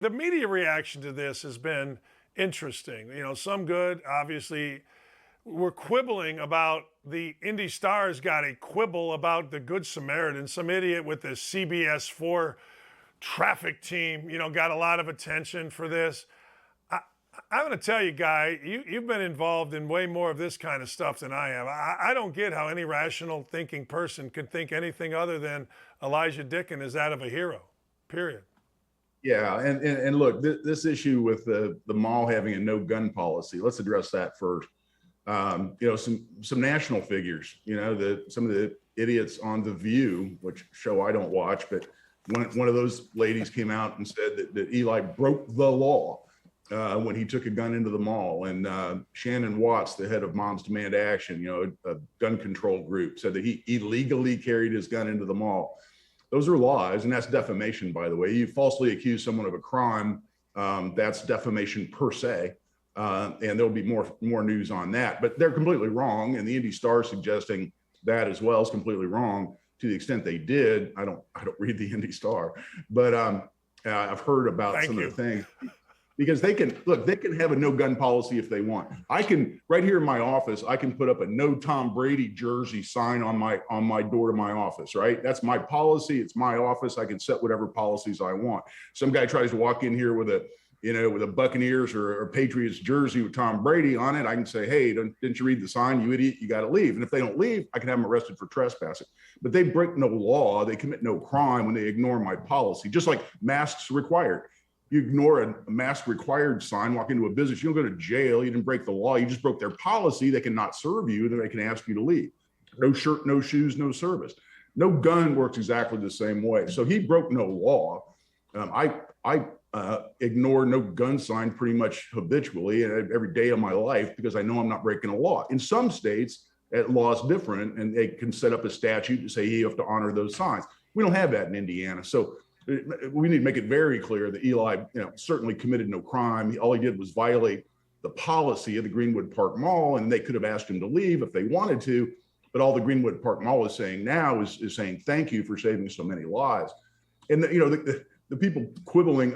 The media reaction to this has been interesting. Some good, obviously. We're quibbling about the Indy Stars got a quibble about the Good Samaritan. Some idiot with the CBS 4 traffic team, got a lot of attention for this. I'm going to tell you, Guy, you've been involved in way more of this kind of stuff than I have. I don't get how any rational thinking person could think anything other than Elisjsha Dicken is that of a hero, period. Yeah, and look, this issue with the mall having a no gun policy, let's address that first. Some national figures, some of the idiots on The View, which show I don't watch, but one of those ladies came out and said that Eli broke the law when he took a gun into the mall. And Shannon Watts, the head of Moms Demand Action, a gun control group, said that he illegally carried his gun into the mall. Those are lies, and that's defamation, by the way. You falsely accuse someone of a crime, that's defamation per se. And there'll be more news on that, but they're completely wrong. And the Indy Star suggesting that as well is completely wrong. To the extent they did, I don't read the Indy Star, but I've heard about some of the things, because they can have a no gun policy if they want. I can, right here in my office, I can put up a no Tom Brady jersey sign on my door to my office, right? That's my policy. It's my office. I can set whatever policies I want. Some guy tries to walk in here with a Buccaneers or Patriots jersey with Tom Brady on it. I can say, hey, didn't you read the sign, you idiot? You got to leave. And if they don't leave, I can have them arrested for trespassing. But they break no law. They commit no crime when they ignore my policy, just like masks required. You ignore a mask required sign, walk into a business, you don't go to jail. You didn't break the law. You just broke their policy. They cannot serve you. Then they can ask you to leave. No shirt, no shoes, no service. No gun works exactly the same way. So he broke no law. I ignore no gun sign pretty much habitually every day of my life, because I know I'm not breaking a law. In some states, that law is different, and they can set up a statute to say you have to honor those signs. We don't have that in Indiana. So we need to make it very clear that Eli, certainly committed no crime. All he did was violate the policy of the Greenwood Park Mall, and they could have asked him to leave if they wanted to. But all the Greenwood Park Mall is saying now is saying thank you for saving so many lives. And the people quibbling.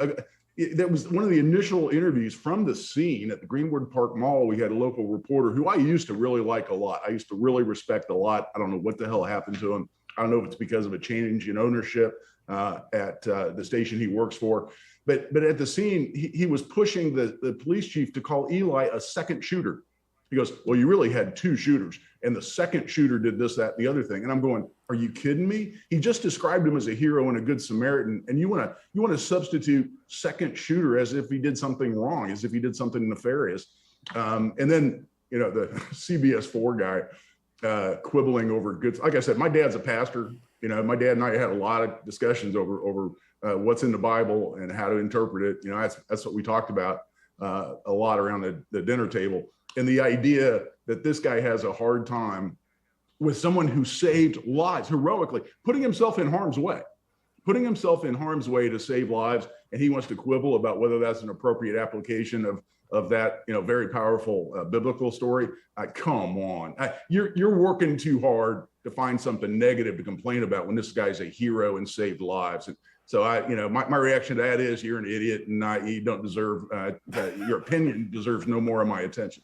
That was one of the initial interviews from the scene at the Greenwood Park Mall. We had a local reporter who I used to really like a lot. I used to really respect a lot. I don't know what the hell happened to him. I don't know if it's because of a change in ownership at the station he works for. But at the scene, he was pushing the police chief to call Eli a second shooter. He goes, well, you really had two shooters, and the second shooter did this, that, and the other thing. And I'm going, are you kidding me? He just described him as a hero and a good Samaritan, and you want to substitute second shooter as if he did something wrong, as if he did something nefarious. And then the CBS 4 guy quibbling over good. Like I said, my dad's a pastor. My dad and I had a lot of discussions over what's in the Bible and how to interpret it. That's what we talked about a lot around the dinner table. And the idea that this guy has a hard time with someone who saved lives heroically, putting himself in harm's way to save lives. And he wants to quibble about whether that's an appropriate application of that, very powerful biblical story. Come on, you're working too hard to find something negative to complain about when this guy's a hero and saved lives. And so my reaction to that is you're an idiot, and you don't deserve, your opinion deserves no more of my attention.